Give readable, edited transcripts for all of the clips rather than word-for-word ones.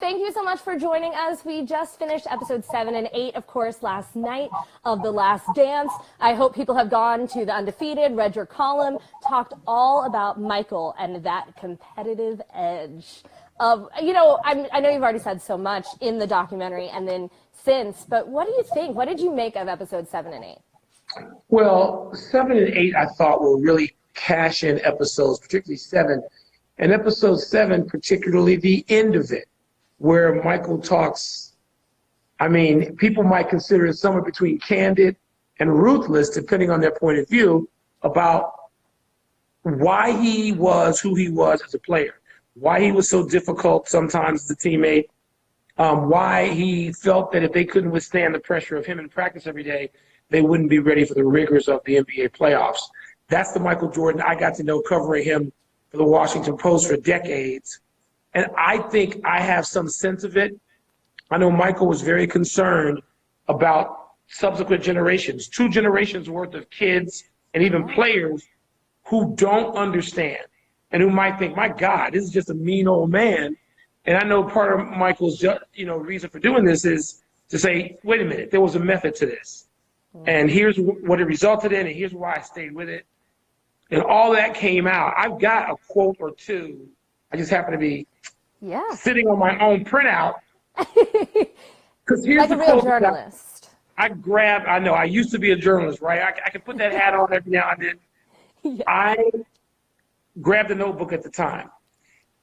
Thank you so much for joining us. We just finished episode 7 and 8, of course, last night of The Last Dance. I hope people have gone to The Undefeated, read your column, talked all about Michael and that competitive edge of, I know you've already said so much in the documentary and then since, but what do you think? What did you make of episode 7 and 8? Well, 7 and 8 I thought were really cash-in episodes, particularly 7. And episode 7, particularly the end of it, where Michael talks, people might consider it somewhere between candid and ruthless, depending on their point of view, about why he was who he was as a player, why he was so difficult sometimes as a teammate, why he felt that if they couldn't withstand the pressure of him in practice every day, they wouldn't be ready for the rigors of the NBA playoffs. That's the Michael Jordan I got to know covering him for the Washington Post for decades. And I think I have some sense of it. I know Michael was very concerned about subsequent generations, 2 generations worth of kids and even players who don't understand and who might think, my God, this is just a mean old man. And I know part of Michael's reason for doing this is to say, wait a minute, there was a method to this. And here's what it resulted in, and here's why I stayed with it. And all that came out. I've got a quote or two. I just happen to be sitting on my own printout. Because here's like a real journalist. I know, I used to be a journalist, right? I can put that hat on every now and then. Yeah. I grabbed a notebook at the time.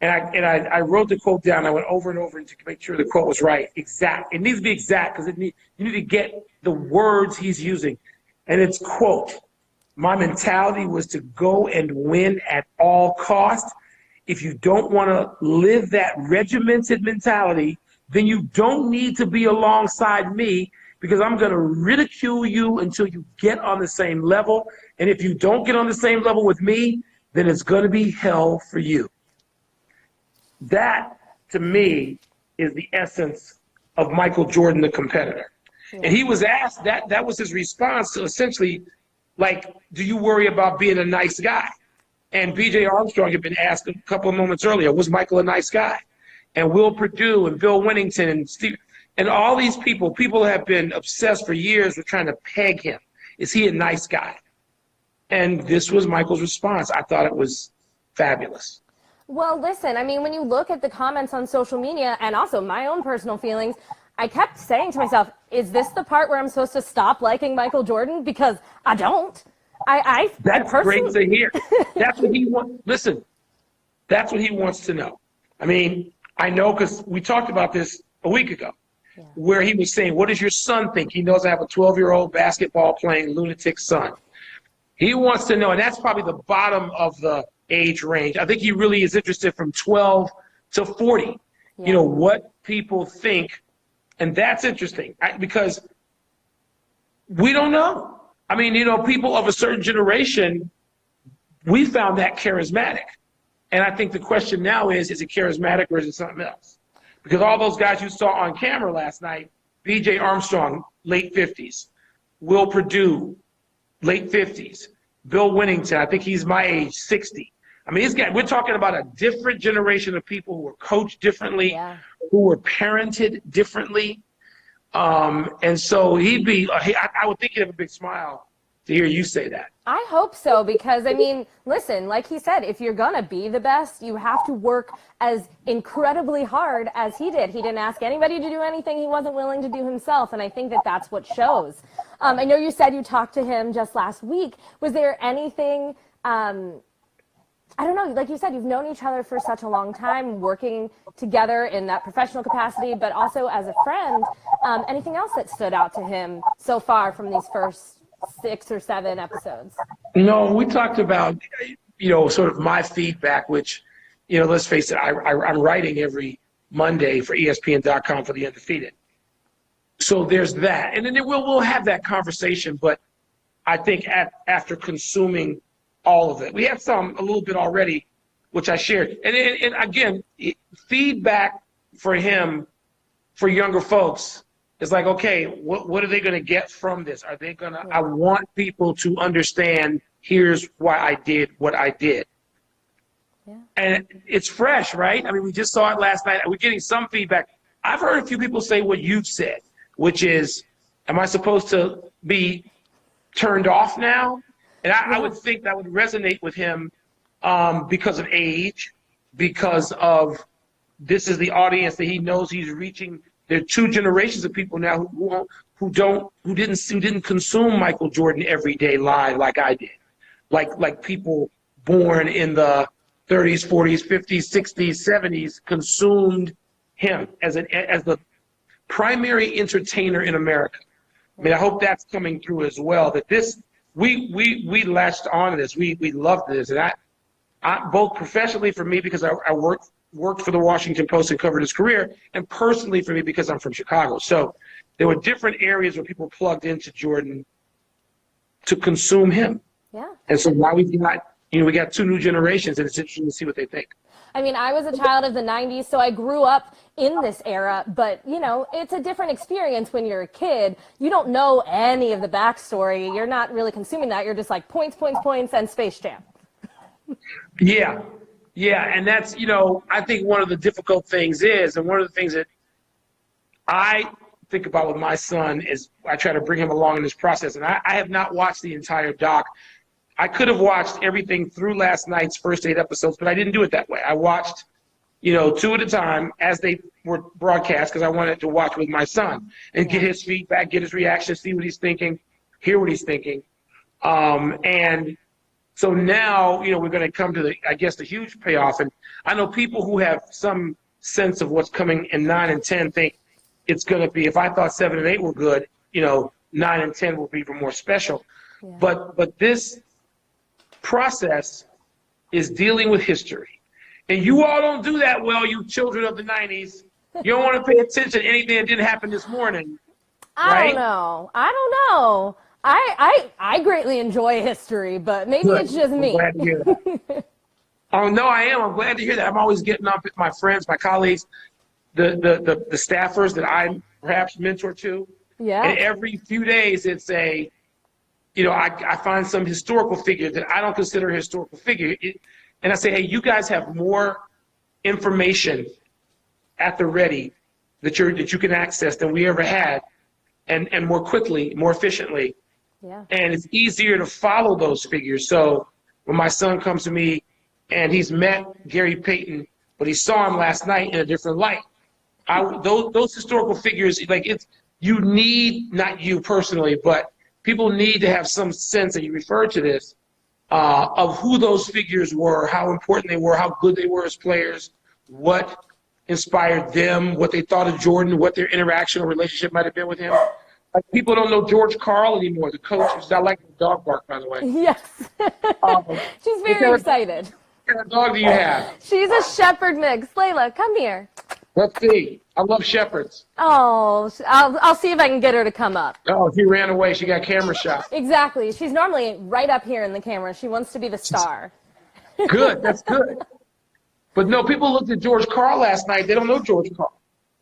And I wrote the quote down. I went over and over to make sure the quote was right. Exact. It needs to be exact because you need to get the words he's using. And it's, quote, my mentality was to go and win at all costs. If you don't want to live that regimented mentality, then you don't need to be alongside me because I'm going to ridicule you until you get on the same level. And if you don't get on the same level with me, then it's going to be hell for you. That, to me, is the essence of Michael Jordan, the competitor. Yeah. And he was asked, that was his response to essentially, like, do you worry about being a nice guy? And B.J. Armstrong had been asked a couple of moments earlier, was Michael a nice guy? And Will Perdue and Bill Winnington and Steve, and all these people have been obsessed for years with trying to peg him. Is he a nice guy? And this was Michael's response. I thought it was fabulous. Well, listen, when you look at the comments on social media and also my own personal feelings, I kept saying to myself, is this the part where I'm supposed to stop liking Michael Jordan? Because I don't. That's great to hear. That's what he wants. Listen, that's what he wants to know. I know because we talked about this a week ago, where he was saying, what does your son think? He knows I have a 12-year-old basketball-playing lunatic son. He wants to know, and that's probably the bottom of the age range. I think he really is interested from 12 to 40, what people think. And that's interesting because we don't know. People of a certain generation, we found that charismatic. And I think the question now is it charismatic or is it something else? Because all those guys you saw on camera last night, B.J. Armstrong, late 50s, Will Perdue, late 50s, Bill Winnington, I think he's my age, 60. We're talking about a different generation of people who were coached differently, who were parented differently. And so I would think he'd have a big smile to hear you say that. I hope so because, listen, like he said, if you're going to be the best, you have to work as incredibly hard as he did. He didn't ask anybody to do anything he wasn't willing to do himself, and I think that that's what shows. I know you said you talked to him just last week. Was there anything I don't know, like you said, you've known each other for such a long time, working together in that professional capacity, but also as a friend. Anything else that stood out to him so far from these first 6 or 7 episodes? No, we talked about, sort of my feedback, which, let's face it, I'm writing every Monday for ESPN.com for The Undefeated. So there's that. And then we'll have that conversation, but I think after consuming all of it. We have a little bit already, which I shared. And again, feedback for him, for younger folks, is like, okay, what are they going to get from this? Are they going to, I want people to understand, here's why I did what I did. And it's fresh, right? I mean, we just saw it last night. We're getting some feedback. I've heard a few people say what you've said, which is, am I supposed to be turned off now? And I would think that would resonate with him because of age, because of this is the audience that he knows he's reaching. There are two generations of people now who didn't consume Michael Jordan every day live like I did, like people born in the 30s, 40s, 50s, 60s, 70s consumed him as the primary entertainer in America. I mean, I hope that's coming through as well. That this we latched on to this. We loved this, and I both professionally for me because I worked for the Washington Post and covered his career, and personally for me because I'm from Chicago. So there were different areas where people plugged into Jordan to consume him. Yeah. And so now we got two new generations, and it's interesting to see what they think. I mean, I was a child of the 90s, so I grew up in this era, but, it's a different experience when you're a kid. You don't know any of the backstory. You're not really consuming that. You're just like points, and Space Jam. Yeah, and that's, I think one of the difficult things is, and one of the things that I think about with my son is I try to bring him along in this process, and I have not watched the entire doc. I could have watched everything through last night's first 8 episodes, but I didn't do it that way. I watched, 2 at a time as they were broadcast because I wanted to watch with my son and get his feedback, get his reaction, see what he's thinking, hear what he's thinking. And so now, we're going to come to the huge payoff. And I know people who have some sense of what's coming in 9 and 10 think it's going to be, if I thought 7 and 8 were good, 9 and 10 will be even more special. Yeah. But this process is dealing with history. And you all don't do that well, you children of the 90s. You don't want to pay attention to anything that didn't happen this morning. I don't know. I greatly enjoy history, but maybe it's just me. I'm glad to hear that. Oh, no, I am. I'm glad to hear that. I'm always getting up with my friends, my colleagues, the staffers that I perhaps mentor to. Yeah. And every few days it's I find some historical figure that I don't consider a historical figure. And I say, hey, you guys have more information at the ready that you can access than we ever had, and more quickly, more efficiently. Yeah. And it's easier to follow those figures. So when my son comes to me and he's met Gary Payton, but he saw him last night in a different light, those historical figures, you need, not you personally, but people need to have some sense, and you referred to this, of who those figures were, how important they were, how good they were as players, what inspired them, what they thought of Jordan, what their interaction or relationship might have been with him. Like, people don't know George Karl anymore, the coach. I like the dog bark, by the way. Yes. She's very excited. What kind of dog do you have? She's a shepherd mix. Layla, come here. Let's see. I love shepherds. Oh, I'll see if I can get her to come up. Oh, she ran away. She got camera shot. Exactly. She's normally right up here in the camera. She wants to be the star. Good. That's good. But no, people looked at George Karl last night. They don't know George Karl.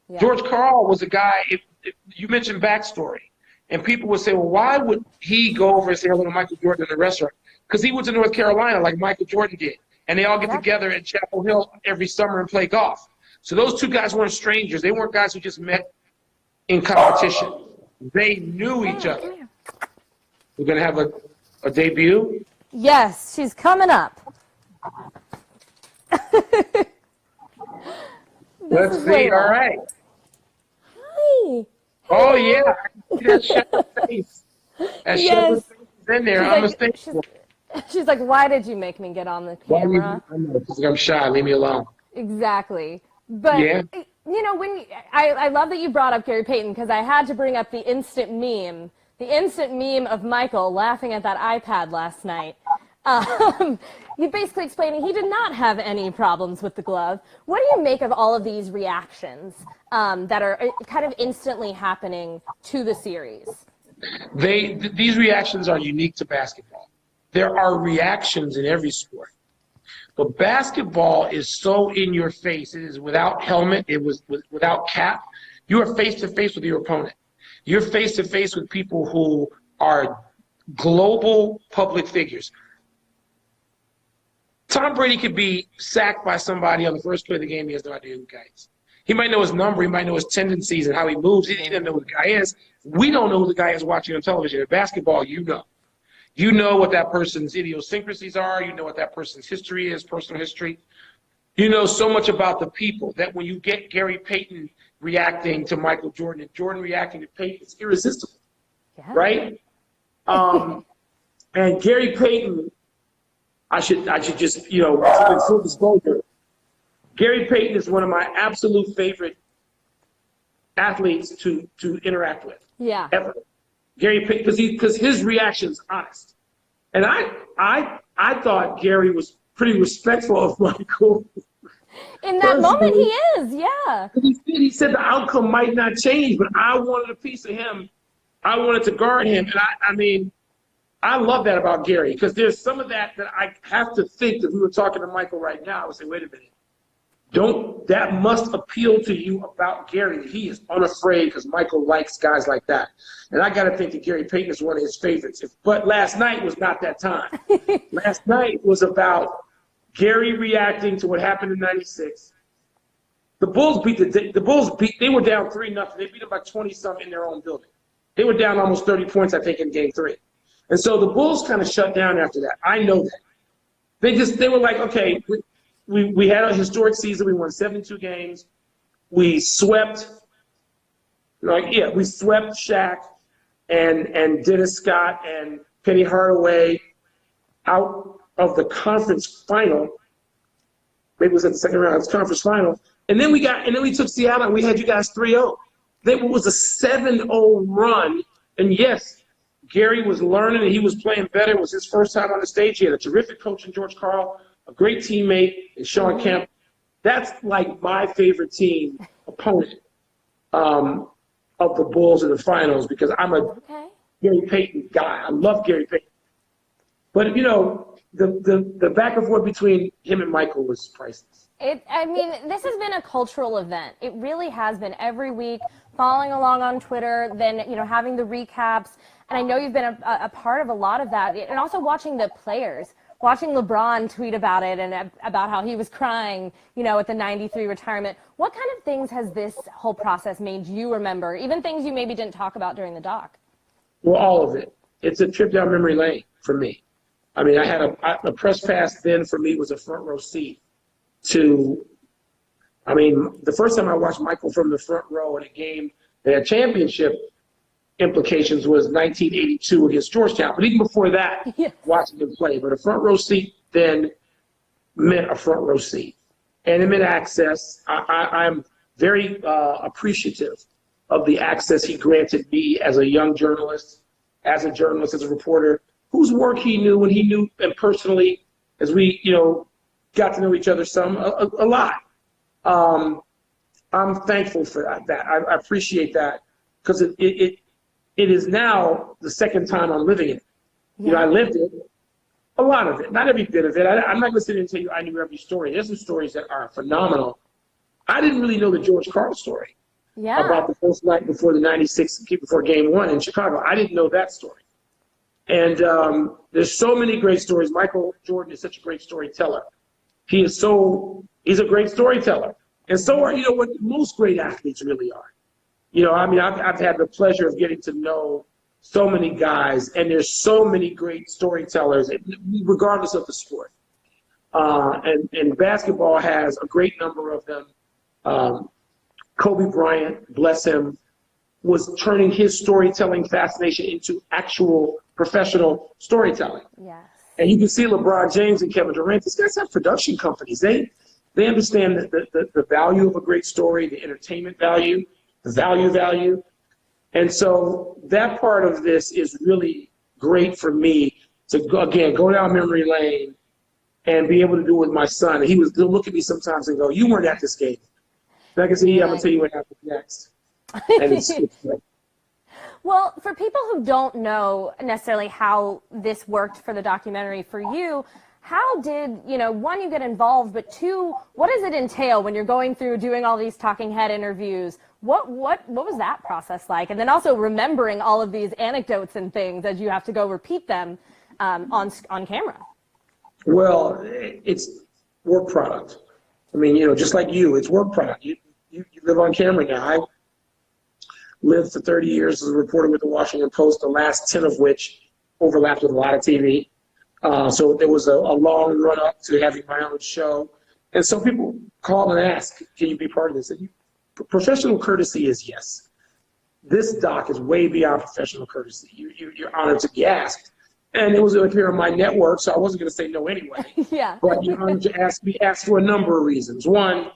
Yeah. George Karl was a guy, if you mentioned backstory, and people would say, well, why would he go over and say hello to Michael Jordan in the restaurant? Because he went to North Carolina like Michael Jordan did. And they all get together at Chapel Hill every summer and play golf. So those two guys weren't strangers. They weren't guys who just met in competition. They knew each other. We're going to have a debut? Yes, she's coming up. Let's see. Layla. All right. Hi. Oh, yeah. I can see that shepherd face. That shepherd face is in there. I'm mistaken. She's like, why did you make me get on the camera? I'm shy. Leave me alone. Exactly. But, I love that you brought up Gary Payton, because I had to bring up the instant meme of Michael laughing at that iPad last night. You basically explaining he did not have any problems with the glove. What do you make of all of these reactions that are kind of instantly happening to the series? These reactions are unique to basketball. There are reactions in every sport. But basketball is so in your face. It is without helmet. It was without cap. You are face to face with your opponent. You're face to face with people who are global public figures. Tom Brady could be sacked by somebody on the first play of the game. He has no idea who the guy is. He might know his number. He might know his tendencies and how he moves. He doesn't know who the guy is. We don't know who the guy is watching on television. In basketball, you know. You know what that person's idiosyncrasies are. You know what that person's history is, personal history. You know so much about the people that when you get Gary Payton reacting to Michael Jordan and Jordan reacting to Payton, it's irresistible, right? And Gary Payton, I should just, full disclosure, Gary Payton is one of my absolute favorite athletes to interact with. Yeah. Ever. Gary Payton, because his reaction's honest. And I thought Gary was pretty respectful of Michael. In that moment, he is, yeah. He said the outcome might not change, but I wanted a piece of him. I wanted to guard him. And I love that about Gary, because there's some of that I have to think that if we were talking to Michael right now, I would say, wait a minute. That must appeal to you about Gary. He is unafraid because Michael likes guys like that. And I got to think that Gary Payton is one of his favorites. But last night was not that time. Last night was about Gary reacting to what happened in '96. The Bulls they were down 3-0. They beat them by 20-something in their own building. They were down almost 30 points, I think, in game 3. And so the Bulls kind of shut down after that. I know that. They were like, okay, we had a historic season. We won 72 games. We swept, we swept Shaq and Dennis Scott and Penny Hardaway out of the conference final. Maybe it was at the second round of the conference final. And then we took Seattle and we had you guys 3-0. It was a 7-0 run. And yes, Gary was learning and he was playing better. It was his first time on the stage. He had a terrific coach in George Karl, a great teammate in Sean Kemp. That's like my favorite team opponent of the Bulls in the finals, because I'm a Gary Payton guy. I love Gary Payton. But, the back and forth between him and Michael was priceless. This has been a cultural event. It really has been. Every week, following along on Twitter, then, having the recaps. And I know you've been a part of a lot of that. And also watching the players, watching LeBron tweet about it and about how he was crying, at the '93 retirement. What kind of things has this whole process made you remember? Even things you maybe didn't talk about during the doc? Well, all of it. It's a trip down memory lane for me. I had a press pass then for me was a front row seat to, the first time I watched Michael from the front row in a game that had championship implications was 1982 against Georgetown. But even before that, watching him play. But a front row seat then meant a front row seat. And it meant access. I'm very appreciative of the access he granted me as a young journalist, as a reporter, whose work he knew and he knew, and personally, as we, got to know each other a lot. I'm thankful for that. I appreciate that, because it is now the second time I'm living it. I lived it, a lot of it, not every bit of it. I'm not going to sit here and tell you I knew every story. There's some stories that are phenomenal. I didn't really know the George Karl story about the first night before the '96, before Game 1 in Chicago. I didn't know that story. And there's so many great stories. Michael Jordan is such a great storyteller. He's a great storyteller. And so are, what most great athletes really are. I've had the pleasure of getting to know so many guys, and there's so many great storytellers, regardless of the sport. And basketball has a great number of them. Kobe Bryant, bless him, was turning his storytelling fascination into actual professional storytelling. Yes. And you can see LeBron James and Kevin Durant. These guys have production companies. They understand the value of a great story, the entertainment value, the value. And so that part of this is really great for me to, go down memory lane and be able to do it with my son. And he'll look at me sometimes and go, "You weren't at this game." And I can say, "Yeah, I'm going to tell you what happens next." And it's great. Well, for people who don't know necessarily how this worked for the documentary for you, how did, one, you get involved, but two, what does it entail when you're going through doing all these talking head interviews? What was that process like? And then also remembering all of these anecdotes and things as you have to go repeat them on camera. Well, it's work product. I mean, just like you, it's work product. You live on camera now. I lived for 30 years as a reporter with the Washington Post, the last 10 of which overlapped with a lot of TV. So there was a long run up to having my own show. And so people call and ask, can you be part of this? And professional courtesy is yes. This doc is way beyond professional courtesy. You're honored to be asked. And it was like here on my network, so I wasn't going to say no anyway. Yeah. But you're honored to be asked for a number of reasons. One,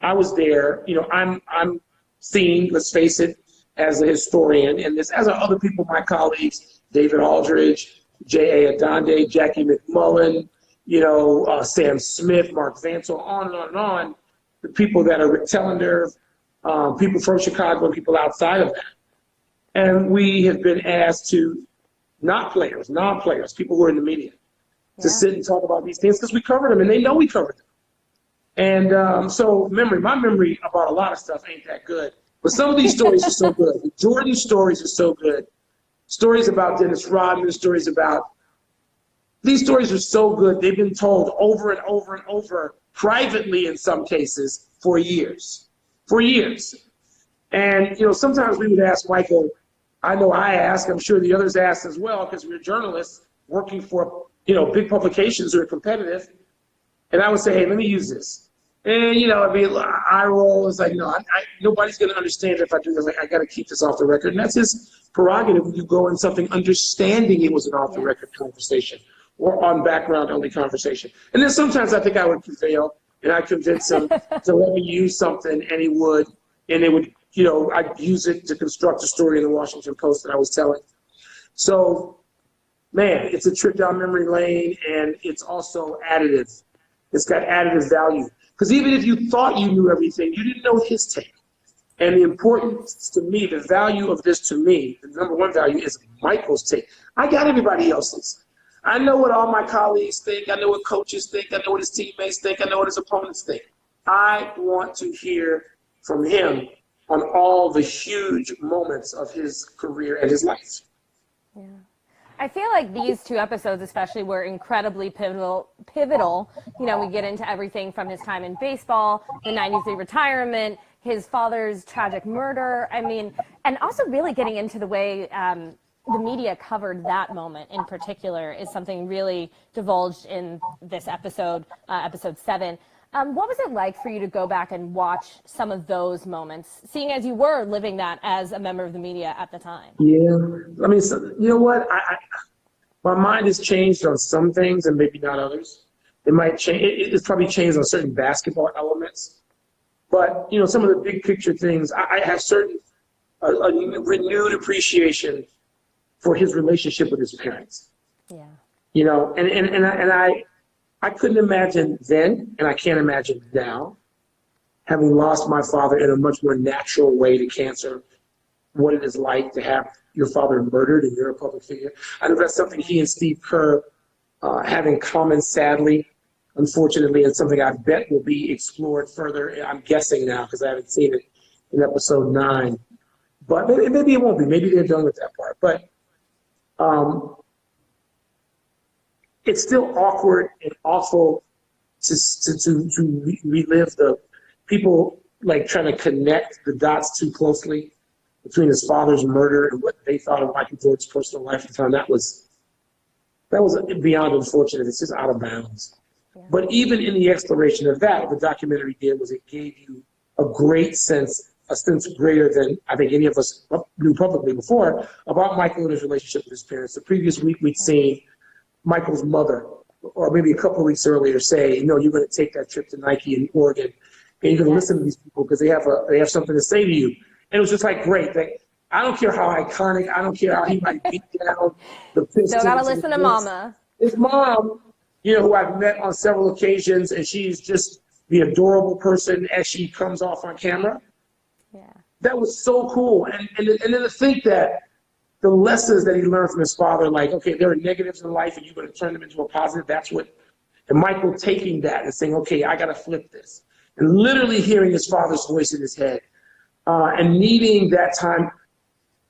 I was there. I'm seen, let's face it, as a historian, and as are other people, my colleagues, David Aldridge, J.A. Adonde, Jackie McMullen, Sam Smith, Mark Vansel, on and on and on. The people that are Rick Tellender, people from Chicago, and people outside of that. And we have been asked to, non-players, people who are in the media, to sit and talk about these things because we covered them and they know we covered them. And so my memory about a lot of stuff ain't that good. But some of these stories are so good. The Jordan stories are so good. Stories about Dennis Rodman, these stories are so good. They've been told over and over and over, privately in some cases, for years. And, sometimes we would ask Michael, I know I ask, I'm sure the others asked as well, because we're journalists working for, big publications that are competitive. And I would say, hey, let me use this. And, it'd be eye roll. It's like, nobody's going to understand if I do this. Like, I got to keep this off the record. And that's his prerogative when you go in something understanding it was an off the record conversation or on background only conversation. And then sometimes I think I would prevail and I'd convince him to let me use something, and he would, and it would, I'd use it to construct a story in the Washington Post that I was telling. So, man, it's a trip down memory lane, and it's also additive. It's got additive value. Because even if you thought you knew everything, you didn't know his take. And the importance to me, the value of this to me, the number one value is Michael's take. I got everybody else's. I know what all my colleagues think. I know what coaches think. I know what his teammates think. I know what his opponents think. I want to hear from him on all the huge moments of his career and his life. Yeah. I feel like these two episodes especially were incredibly pivotal. We get into everything from his time in baseball, the 93 retirement, his father's tragic murder. And also really getting into the way the media covered that moment in particular is something really divulged in this episode, episode 7. What was it like for you to go back and watch some of those moments, seeing as you were living that as a member of the media at the time? Yeah, you know what? My mind has changed on some things and maybe not others. It might change. It's probably changed on certain basketball elements. But, some of the big picture things, I have a renewed appreciation for his relationship with his parents. Yeah. And I couldn't imagine then, and I can't imagine now, having lost my father in a much more natural way to cancer, what it is like to have your father murdered and you're a public figure. I know that's something he and Steve Kerr have in common, sadly, unfortunately, and something I bet will be explored further. I'm guessing now because I haven't seen it in episode 9. But maybe it won't be. Maybe they're done with that part. But it's still awkward and awful to relive the people like trying to connect the dots too closely between his father's murder and what they thought of Michael Jordan's personal life at the time. That was beyond unfortunate. It's just out of bounds. Yeah. But even in the exploration of that, what the documentary did was it gave you a sense greater than I think any of us knew publicly before about Michael and his relationship with his parents. The previous week we'd seen Michael's mother, or maybe a couple of weeks earlier, say, "No, you're going to take that trip to Nike in Oregon, and you're going to listen to these people because they have something to say to you." And it was just like, great. I don't care how iconic. I don't care how he might beat down the Pistons. Still got to listen to Mama. His mom, who I've met on several occasions, and she's just the adorable person as she comes off on camera. Yeah, that was so cool. And then to think that the lessons that he learned from his father, like, okay, there are negatives in life and you're going to turn them into a positive. And Michael taking that and saying, okay, I got to flip this. And literally hearing his father's voice in his head and needing that time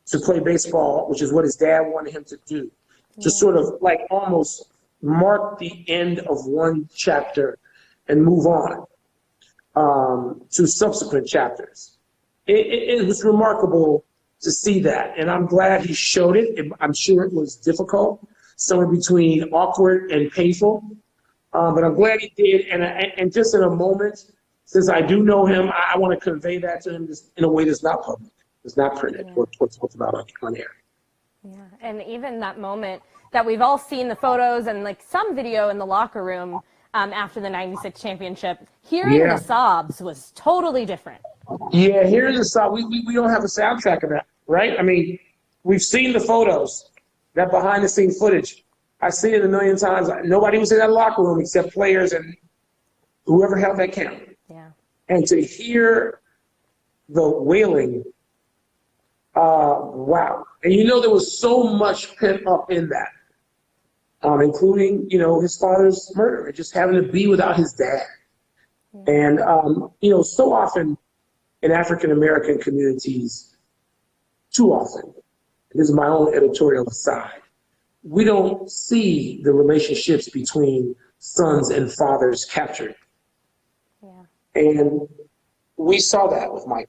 to play baseball, which is what his dad wanted him to do, to sort of like almost mark the end of one chapter and move on to subsequent chapters. It was remarkable to see that, and I'm glad he showed it. I'm sure it was difficult, somewhere between awkward and painful, but I'm glad he did. And just in a moment, since I do know him, I want to convey that to him just in a way that's not public, it's not printed, what's about on air. Yeah, and even that moment that we've all seen the photos and like some video in the locker room after the '96 championship, hearing the sobs was totally different. Yeah, here's the sound. We don't have a soundtrack of that, right? I mean, we've seen the photos, that behind-the-scenes footage. I've seen it a million times. Nobody was in that locker room except players and whoever held that camera. Yeah. And to hear the wailing, wow. And there was so much pent up in that, including, his father's murder and just having to be without his dad. And, so often, in African-American communities, too often, this is my own editorial aside, we don't see the relationships between sons and fathers captured. Yeah. And we saw that with Mike.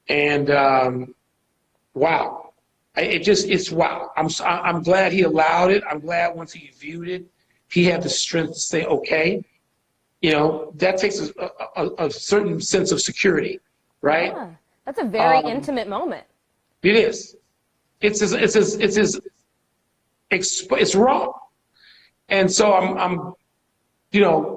And wow, it's wow. I'm glad he allowed it. I'm glad once he viewed it, he had the strength to say, okay, that takes a certain sense of security, right? Yeah. That's a very intimate moment. It is. It's raw. And so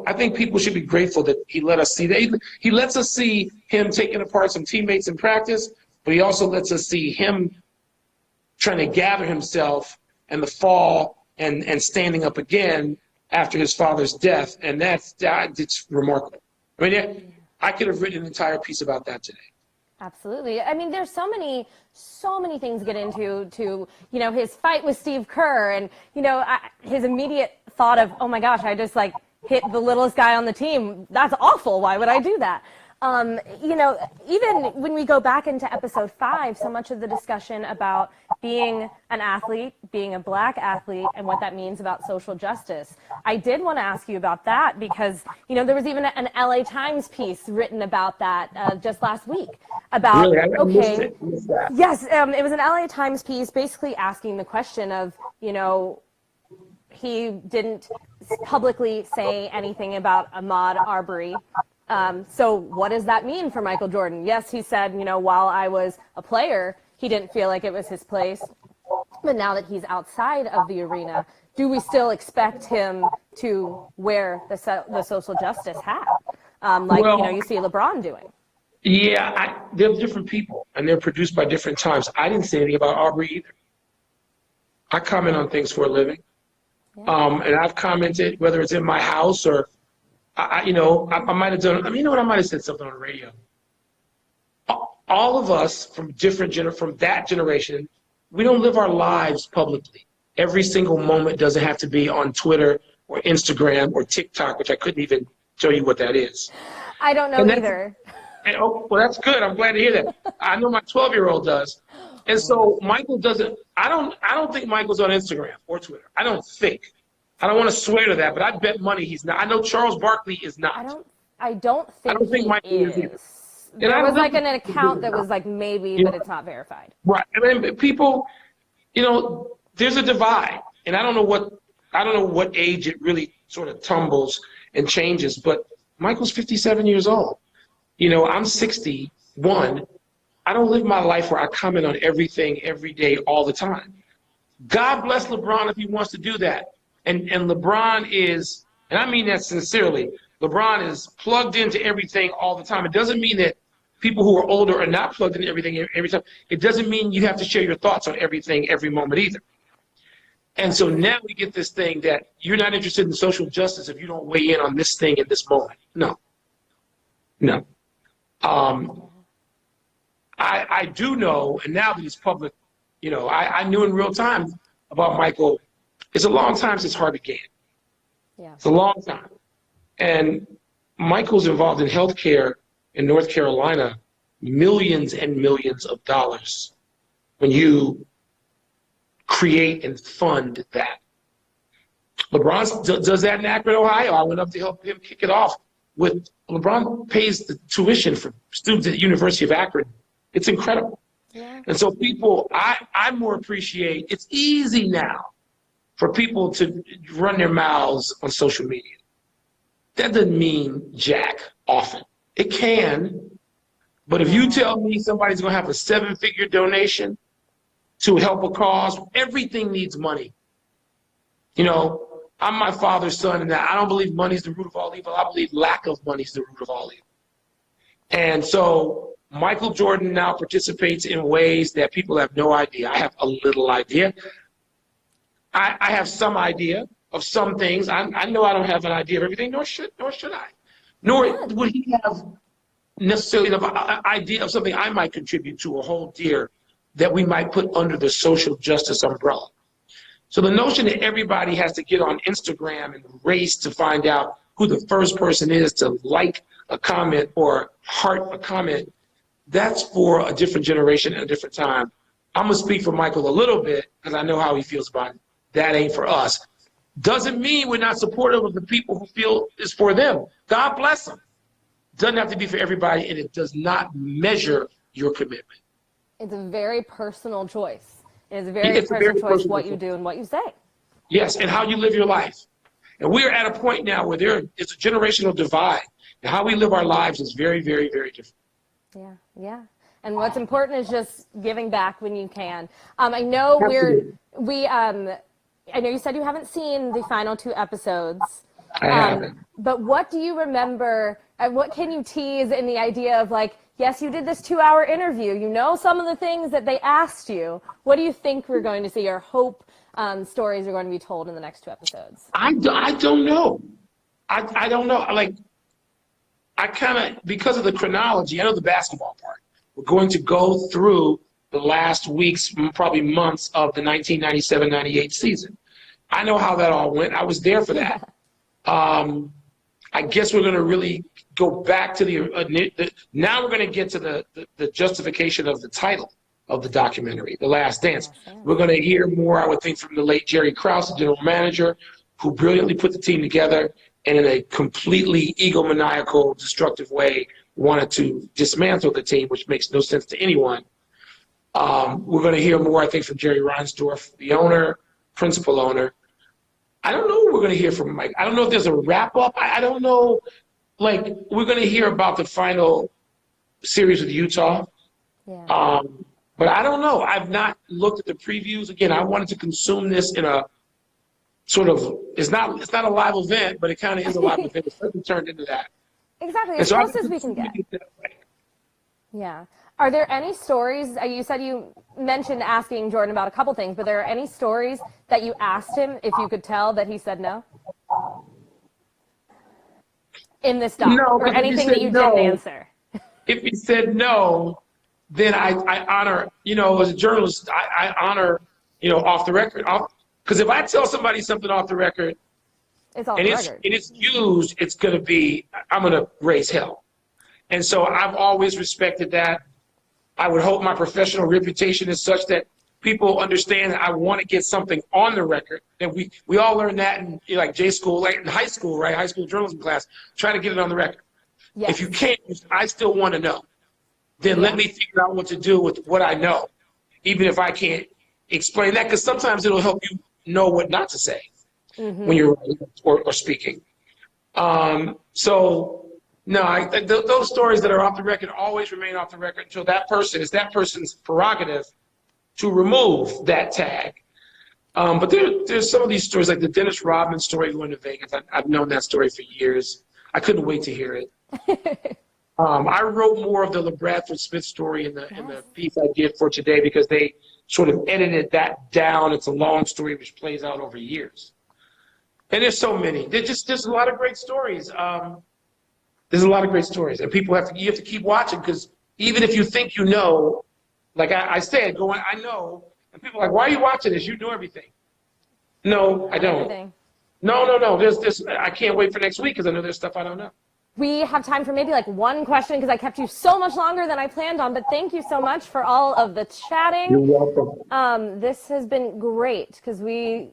I think people should be grateful that he let us see that. He lets us see him taking apart some teammates in practice, but he also lets us see him trying to gather himself and the fall and standing up again after his father's death, and it's remarkable. I mean, I could have written an entire piece about that today. Absolutely. I mean, there's so many things to get into, his fight with Steve Kerr and, his immediate thought of, oh my gosh, I just hit the littlest guy on the team. That's awful. Why would I do that? Even when we go back into episode 5, so much of the discussion about being an athlete, being a black athlete, and what that means about social justice. I did want to ask you about that because, there was even an LA Times piece written about that just last week. About, really? I missed it. Yes, it was an LA Times piece basically asking the question of, he didn't publicly say anything about Ahmaud Arbery. So what does that mean for Michael Jordan? Yes, he said, while I was a player, he didn't feel like it was his place. But now that he's outside of the arena, do we still expect him to wear the social justice hat? You see LeBron doing. Yeah, they're different people, and they're produced by different times. I didn't say anything about Arbery either. I comment on things for a living. Yeah. And I've commented, whether it's in my house or I might have done. I might have said something on the radio. All of us from that generation, we don't live our lives publicly. Every single moment doesn't have to be on Twitter or Instagram or TikTok, which I couldn't even tell you what that is. I don't know either. Well, that's good. I'm glad to hear that. I know my 12-year-old does. And so Michael doesn't. I don't think Michael's on Instagram or Twitter. I don't think. I don't want to swear to that, but I bet money he's not. I know Charles Barkley is not. I don't think Michael is either. There was an account that was maybe, but it's not verified. Right. I mean, people, there's a divide, and I don't know what age it really sort of tumbles and changes, but Michael's 57 years old. I'm 61. I don't live my life where I comment on everything every day all the time. God bless LeBron if he wants to do that. And LeBron is, and I mean that sincerely, LeBron is plugged into everything all the time. It doesn't mean that people who are older are not plugged into everything every time. It doesn't mean you have to share your thoughts on everything every moment either. And so now we get this thing that you're not interested in social justice if you don't weigh in on this thing in this moment. No. I do know, and now that it's public, I knew in real time about Michael. It's a long time since Harvey Gantt. Yeah. It's a long time. And Michael's involved in healthcare in North Carolina, millions and millions of dollars when you create and fund that. LeBron does that in Akron, Ohio. I went up to help him kick it off. With LeBron pays the tuition for students at the University of Akron. It's incredible. Yeah. And so people, I more appreciate, it's easy now for people to run their mouths on social media. That doesn't mean jack often. It can, but if you tell me somebody's going to have a 7-figure donation to help a cause, everything needs money. You know, I'm my father's son, and I don't believe money is the root of all evil. I believe lack of money is the root of all evil. And so Michael Jordan now participates in ways that people have no idea. I have a little idea. I have some idea of some things. I know I don't have an idea of everything, nor should I. Nor would he have necessarily an idea of something I might contribute to or hold dear that we might put under the social justice umbrella. So the notion that everybody has to get on Instagram and race to find out who the first person is to like a comment or heart a comment, that's for a different generation at a different time. I'm going to speak for Michael a little bit because I know how he feels about it. That ain't for us. Doesn't mean we're not supportive of the people who feel it's for them. God bless them. Doesn't have to be for everybody, and it does not measure your commitment. It's a very personal choice. It is a very personal choice what you do and what you say. Yes, and how you live your life. And we're at a point now where there is a generational divide. And how we live our lives is very, very, very different. Yeah, yeah. And what's important is just giving back when you can. I know I know you said you haven't seen the final 2 episodes. I haven't. But what do you remember? What can you tease in the idea of, like, yes, you did this 2-hour interview. You know some of the things that they asked you. What do you think we're going to see, or hope stories are going to be told in the next 2 episodes? I don't know. I don't know. Like, I kind of, because of the chronology, I know the basketball part. We're going to go through the last weeks, probably months of the 1997-98 season. I know how that all went. I was there for that. I guess we're going to really go back to now we're going to get to the justification of the title of the documentary, The Last Dance. We're going to hear more, I would think, from the late Jerry Krause, the general manager, who brilliantly put the team together and in a completely egomaniacal, destructive way wanted to dismantle the team, which makes no sense to anyone. We're going to hear more, I think, from Jerry Reinsdorf, the owner, principal owner. I don't know what we're going to hear from Mike. I don't know if there's a wrap-up. I don't know. Like, we're going to hear about the final series with Utah. Yeah. But I don't know. I've not looked at the previews. Again, I wanted to consume this in a sort of, it's not a live event, but it kind of is a live event. It's certainly turned into that. Exactly, as close as we can get. Yeah. Are there any stories, you said you mentioned asking Jordan about a couple things, but there are any stories that you asked him, if you could tell, that he said no? In this doc? No, or anything that you didn't answer? If he said no, then I honor, as a journalist, I honor, off the record. Because if I tell somebody something off the record, it's off the record. And it's used, it's going to be, I'm going to raise hell. And so I've always respected that. I would hope my professional reputation is such that people understand that I want to get something on the record. And we all learn that in like J school, like in high school, right? High school journalism class, try to get it on the record. Yes. If you can't, I still want to know. Then let me figure out what to do with what I know, even if I can't explain that, because sometimes it'll help you know what not to say when you're writing or speaking. No, those stories that are off the record always remain off the record until it's that person's prerogative to remove that tag. But there's some of these stories, like the Dennis Rodman story going to Vegas. I've known that story for years. I couldn't wait to hear it. I wrote more of the LeBradford Smith story in the piece I did for today because they sort of edited that down. It's a long story which plays out over years. And there's so many. There's a lot of great stories. There's a lot of great stories, and you have to keep watching, because even if you think you know, like I said, I know, and people are like, why are you watching this? You know everything. No, I don't. Everything. No. There's this. I can't wait for next week because I know there's stuff I don't know. We have time for maybe like one question because I kept you so much longer than I planned on, but thank you so much for all of the chatting. You're welcome. This has been great because we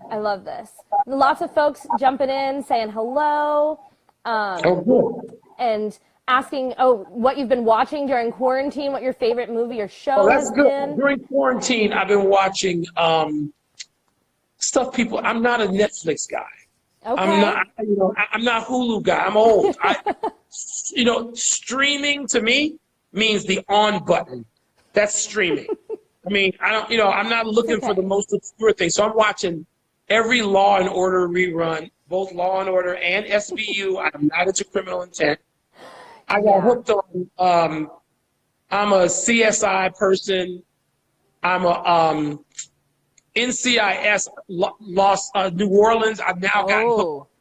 I love this. Lots of folks jumping in, saying hello, Oh, good. and asking, what you've been watching during quarantine, what your favorite movie or show Oh, that's has good. been. During quarantine, I've been watching stuff. I'm not a Netflix guy. I'm Okay. not, I'm not Hulu guy. I'm old. Streaming to me means the on button. That's streaming. I mean, I don't, I'm not looking for the most obscure thing. So I'm watching every Law and Order rerun, both Law and Order and SVU. I'm not into Criminal Intent. I got hooked on, I'm a CSI person. I'm a NCIS, New Orleans. I've now gotten hooked.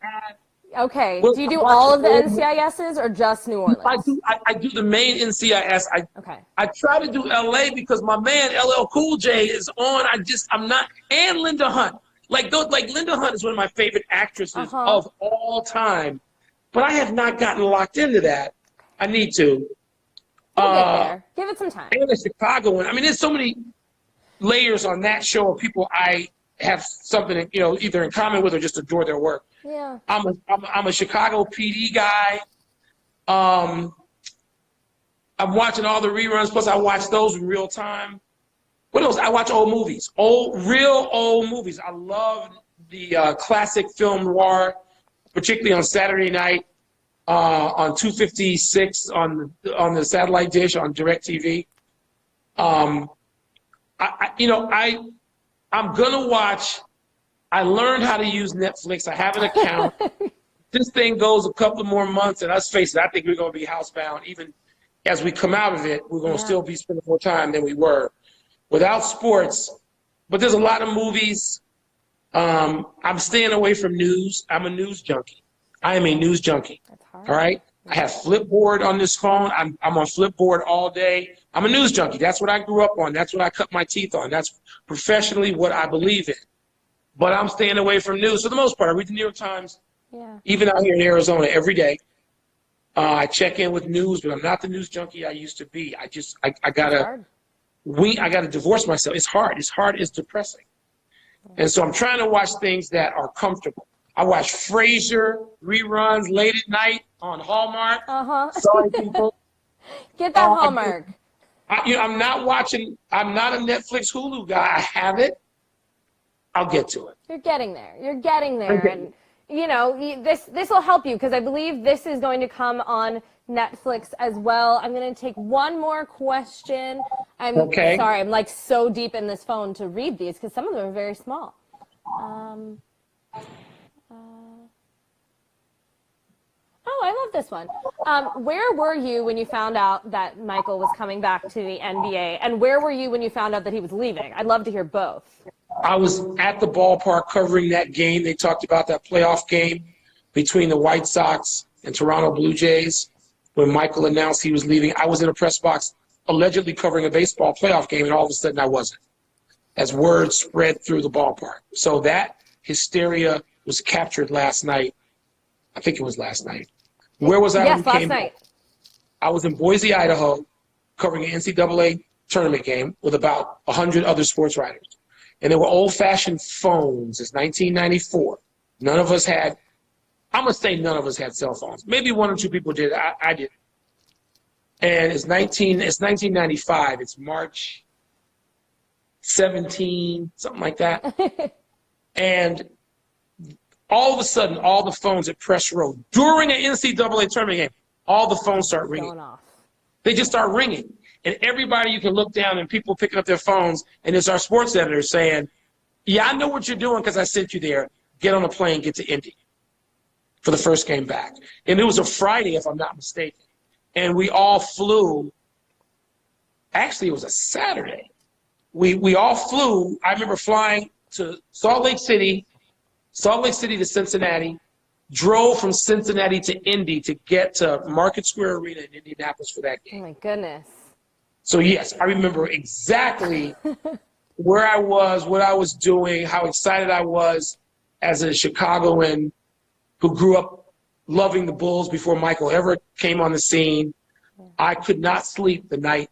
Okay. Well, Do you do all of the NCISs or just New Orleans? I do the main NCIS. Okay. I try to do LA because my man LL Cool J is on. I'm not, and Linda Hunt. Like Linda Hunt is one of my favorite actresses of all time, but I have not gotten locked into that. I need to. We'll get there. Give it some time. And the Chicago one. I mean, there's so many layers on that show of people I have something, either in common with or just adore their work. Yeah. I'm a Chicago PD guy. I'm watching all the reruns. Plus, I watch those in real time. What else? I watch old movies, real old movies. I love the classic film noir, particularly on Saturday night on 256 on the satellite dish on DirecTV. I'm gonna watch. I learned how to use Netflix. I have an account. This thing goes a couple of more months, and let's face it, I think we're going to be housebound. Even as we come out of it, we're going to still be spending more time than we were without sports. But there's a lot of movies. I'm staying away from news. I'm a news junkie. I am a news junkie. That's hard. All right? I have Flipboard on this phone. I'm on Flipboard all day. I'm a news junkie. That's what I grew up on. That's what I cut my teeth on. That's professionally what I believe in. But I'm staying away from news for the most part. I read the New York Times, even out here in Arizona, every day. I check in with news, but I'm not the news junkie I used to be. I gotta divorce myself. It's hard. It's depressing. And so I'm trying to watch things that are comfortable. I watch Frasier reruns late at night on Hallmark. Sorry, people. Get that Hallmark. I'm not a Netflix Hulu guy. I have it. I'll get to it. You're getting there. And, this will help you because I believe this is going to come on Netflix as well. I'm going to take one more question. I'm sorry. I'm like so deep in this phone to read these because some of them are very small. I love this one. Where were you when you found out that Michael was coming back to the NBA? And where were you when you found out that he was leaving? I'd love to hear both. I was at the ballpark covering that game. They talked about that playoff game between the White Sox and Toronto Blue Jays when Michael announced he was leaving. I was in a press box allegedly covering a baseball playoff game, and all of a sudden I wasn't, as word spread through the ballpark. So that hysteria was captured last night. I think it was last night. Where was I? Yes, last night. I was in Boise, Idaho, covering an NCAA tournament game with about 100 other sports writers. And there were old-fashioned phones. It's 1994. None of us had, I'm going to say none of us had cell phones. Maybe one or two people did. I didn't. And it's 1995. It's March 17, something like that. And all of a sudden, all the phones at Press Row, during an NCAA tournament game, all the phones start ringing. Going off. They just start ringing. And everybody, you can look down and people picking up their phones, and it's our sports editor saying, yeah, I know what you're doing because I sent you there. Get on a plane, get to Indy for the first game back. And it was a Friday, if I'm not mistaken. And we all flew. Actually, it was a Saturday. We all flew. I remember flying to Salt Lake City to Cincinnati, drove from Cincinnati to Indy to get to Market Square Arena in Indianapolis for that game. Oh, my goodness. So, yes, I remember exactly where I was, what I was doing, how excited I was as a Chicagoan who grew up loving the Bulls before Michael ever came on the scene. I could not sleep the night,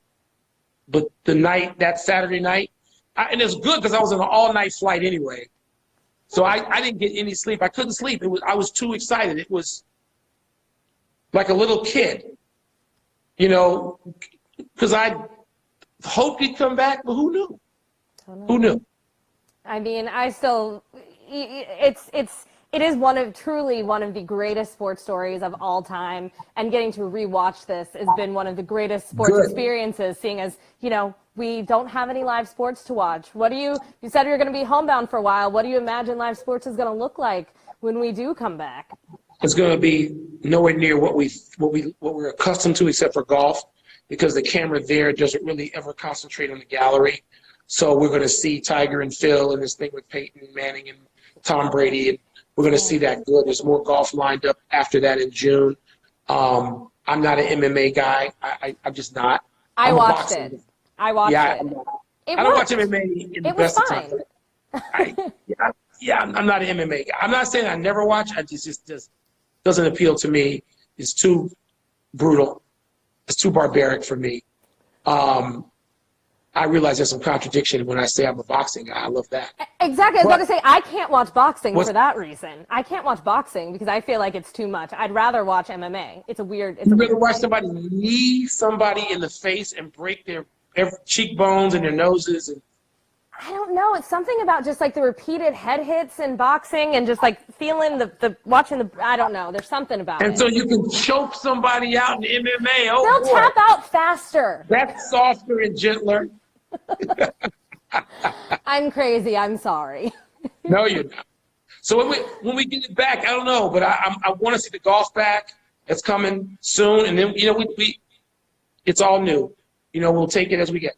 that Saturday night, and it's good because I was on an all-night flight anyway. So I didn't get any sleep. I couldn't sleep. I was too excited. It was like a little kid, you know, because I hoped he'd come back, but who knew? Who knew? I mean, it is truly one of the greatest sports stories of all time, and getting to rewatch this has been one of the greatest sports experiences, seeing as, you know, we don't have any live sports to watch. You said you're going to be homebound for a while. What do you imagine live sports is going to look like when we do come back? It's going to be nowhere near what we're accustomed to, except for golf, because the camera there doesn't really ever concentrate on the gallery. So we're going to see Tiger and Phil and this thing with Peyton Manning and Tom Brady, and we're going to see that good. There's more golf lined up after that in June. I'm not an MMA guy. I'm just not. I watched it. I watched it. I don't watch MMA in the best of times. I'm not an MMA guy. I'm not saying I never watch. I just doesn't appeal to me. It's too brutal. It's too barbaric for me. I realize there's some contradiction when I say I'm a boxing guy. I love that. Exactly. I was about to say, I can't watch boxing for that reason. I can't watch boxing because I feel like it's too much. I'd rather watch MMA. You'd rather watch somebody knee somebody in the face and break their cheekbones and their noses? I don't know. It's something about just like the repeated head hits in boxing and just like feeling I don't know. There's something about it. And so you can choke somebody out in MMA. They'll tap out faster. That's softer and gentler. I'm crazy. I'm sorry. No, you're not. So when we get it back, I don't know, but I want to see the golf back. It's coming soon, and then it's all new. We'll take it as we get.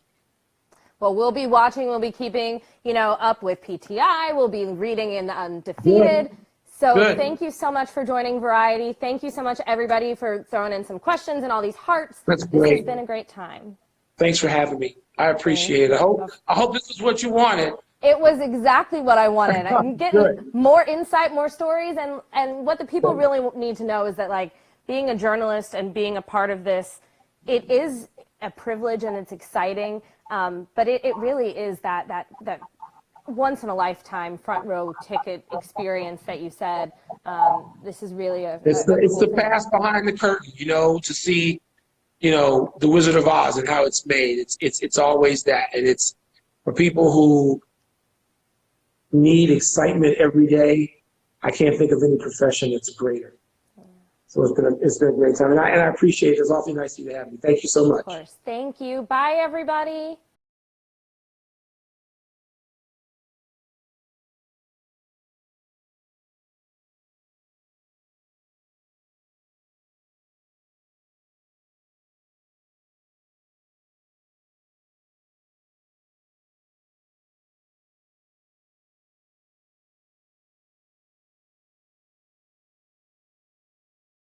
Well, we'll be watching. We'll be keeping up with PTI. We'll be reading in the Undefeated. So thank you so much for joining Variety. Thank you so much, everybody, for throwing in some questions and all these hearts. That's great. This has been a great time. Thanks for having me. I appreciate it. I hope this is what you wanted. It was exactly what I wanted. I'm getting more insight, more stories, and what the people really need to know is that, like, being a journalist and being a part of this, it is a privilege and it's exciting, but it really is that once in a lifetime front row ticket experience that you said. This is really it's the pass behind the curtain, to see. The Wizard of Oz and how it's made. It's always that, and it's for people who need excitement every day. I can't think of any profession that's greater. So it's been a great time, and I appreciate it. It's awfully nice of you to have me. Thank you so much. Of course. Thank you. Bye, everybody.